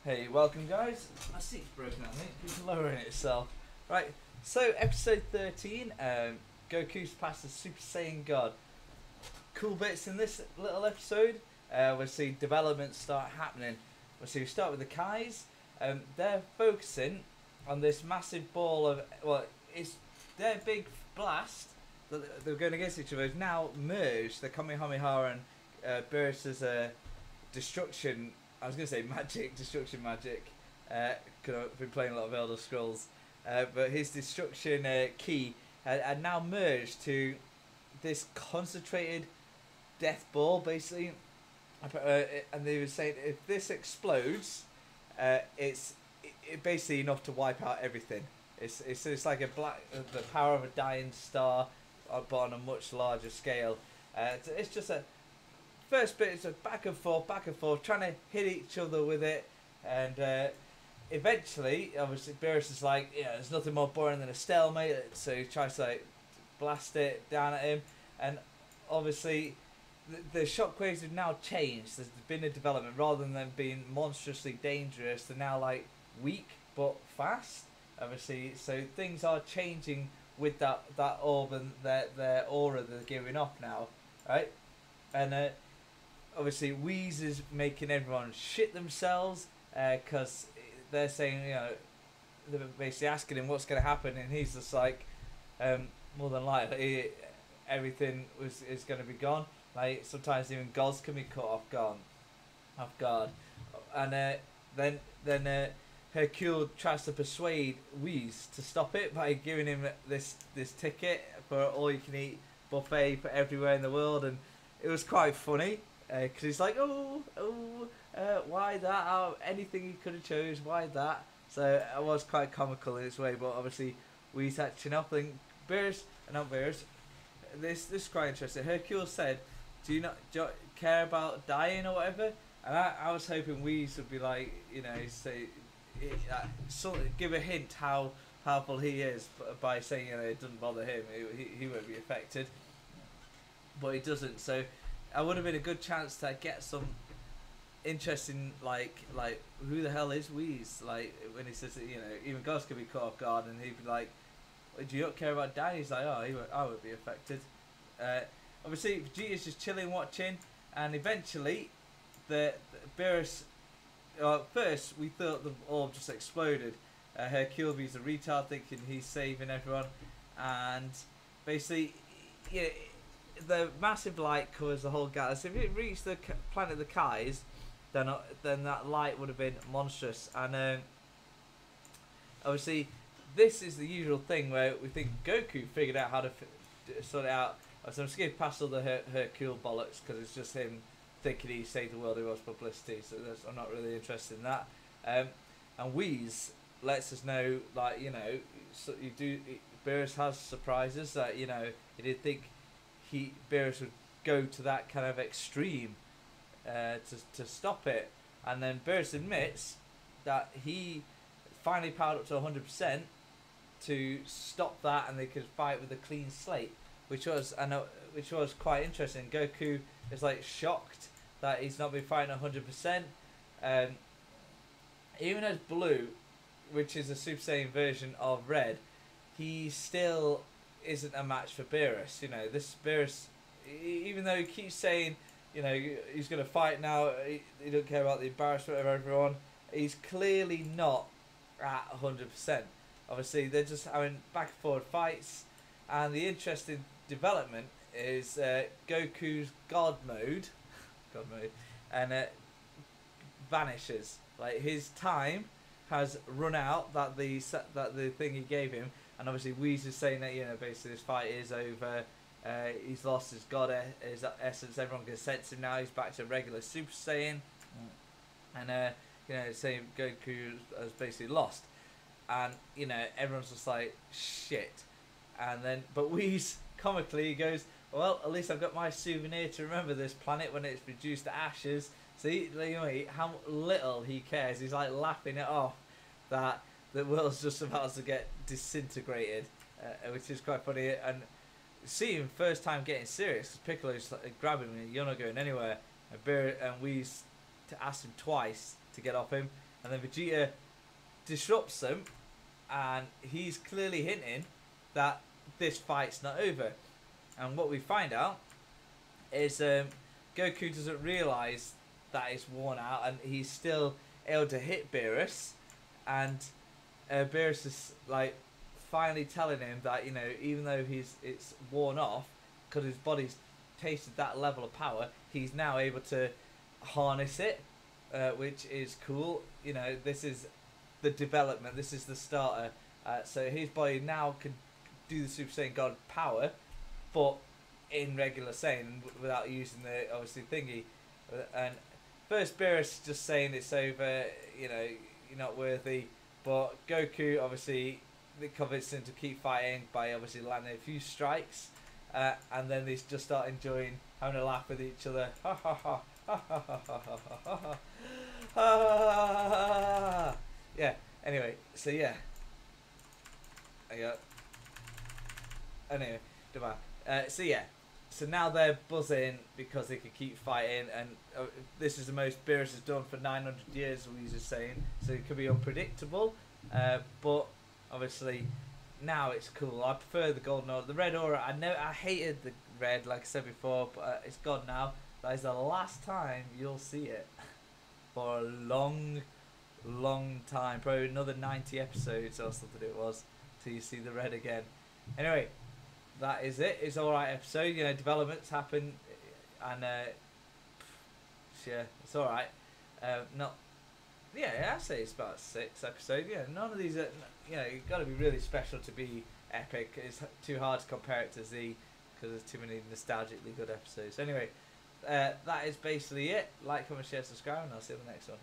Hey, welcome guys. My seat's broken, I think. It's lowering itself. Right, so episode 13, Goku's past the Super Saiyan God. Cool bits in this little episode. We'll see developments start happening. We'll see we start with the Kais. They're focusing on this massive ball of, well, it's their big blast that they're going against each other is now merged. The Kamehameha and Beerus's destruction. I was going to say magic, destruction magic, because I've been playing a lot of Elder Scrolls, but his destruction key had now merged to this concentrated death ball, basically, and they were saying if this explodes, it's basically enough to wipe out everything. It's like the power of a dying star, but on a much larger scale. It's just a first bit is a back and forth, trying to hit each other with it, and eventually, obviously, Beerus is like, yeah, there's nothing more boring than a stalemate, so he tries to like blast it down at him, and obviously, the shockwaves have now changed. There's been a development. Rather than them being monstrously dangerous, they're now like weak but fast. Obviously, so things are changing with that orb and their aura they're giving off now, right? And obviously, Whis is making everyone shit themselves because they're saying, you know, they're basically asking him what's going to happen, and he's just like, more than likely, everything is going to be gone. Like sometimes even gods can be caught off guard, and then Hercule tries to persuade Whis to stop it by giving him this ticket for all you can eat buffet for everywhere in the world, and it was quite funny. Because he's like, why that? Oh, anything he could have chose, why that? So it was quite comical in its way, but obviously Whis catching up. And not Beerus, this is quite interesting. Hercule said, do you care about dying or whatever? And I was hoping Whis would be like, you know, say, give a hint how powerful he is by saying, you know, it doesn't bother him, he won't be affected. But he doesn't, so I would have been a good chance to get some interesting, like who the hell is Whis? Like when he says that, you know, even gods could be caught off guard, and he'd be like, "Do you not care about Dan?" He's like, "Oh, I won't be affected." Obviously, Vegeta's just chilling, watching, and eventually, the Beerus. First, we thought the orb just exploded. Hercule's a retard, thinking he's saving everyone, and basically, yeah. The massive light covers the whole galaxy. If it reached the planet of the Kais, then that light would have been monstrous. And obviously, this is the usual thing where we think Goku figured out how to sort it out. So I'm skipping past all the Hercule bollocks because it's just him thinking he saved the world. It was publicity, so I'm not really interested in that. And Whis lets us know, like, you know, so Beerus has surprises that, you know, he did think Beerus would go to that kind of extreme to stop it, and then Beerus admits that he finally powered up to 100% to stop that, and they could fight with a clean slate, which was quite interesting. Goku is like shocked that he's not been fighting 100%. Even as Blue, which is a Super Saiyan version of Red, he still isn't a match for Beerus. You know, this Beerus, even though he keeps saying, you know, he's going to fight now, he don't care about the embarrassment of everyone, he's clearly not at 100%. Obviously, they're just having back and forward fights, and the interesting development is Goku's God mode, and vanishes. Like, his time has run out, that the thing he gave him. And obviously, Whis is saying that, you know, basically this fight is over. He's lost his god his essence. Everyone can sense him now. He's back to regular Super Saiyan, and you know, saying Goku has basically lost. And you know, everyone's just like shit. And then, but Whis comically goes, "Well, at least I've got my souvenir to remember this planet when it's reduced to ashes." So you know how little he cares. He's like laughing it off that the world's just about to get disintegrated, which is quite funny. And see him first time getting serious, because Piccolo's like, grabbing him, "You're not going anywhere." And Whis to ask him twice to get off him, and then Vegeta disrupts them, and he's clearly hinting that this fight's not over. And what we find out is Goku doesn't realise that it's worn out, and he's still able to hit Beerus, and Beerus is like finally telling him that, you know, even though it's worn off because his body's tasted that level of power, he's now able to harness it, which is cool. You know, this is the development, this is the starter. So his body now can do the Super Saiyan God power, but in regular Saiyan without using the obviously thingy. And first Beerus just saying it's over, you know, you're not worthy, but Goku obviously convinced him to keep fighting by obviously landing a few strikes, and then they just start enjoying having a laugh with each other. Ha ha ha ha ha ha ha ha ha. Yeah. Anyway, so yeah. There you go. Anyway, so yeah. So now they're buzzing because they can keep fighting, and this is the most Beerus has done for 900 years, we just saying. So it could be unpredictable, but obviously now it's cool. I prefer the golden aura. The red aura, I hated the red, like I said before, but it's gone now. That is the last time you'll see it for a long, long time. Probably another 90 episodes or something it was till you see the red again. Anyway, that is it. It's alright episode. You know, developments happen, and yeah, it's alright. Not, yeah, I say it's about 6 episodes. Yeah, none of these are, you know, you've got to be really special to be epic. It's too hard to compare it to Z because there's too many nostalgically good episodes. Anyway, that is basically it. Like, comment, share, subscribe, and I'll see you in the next one.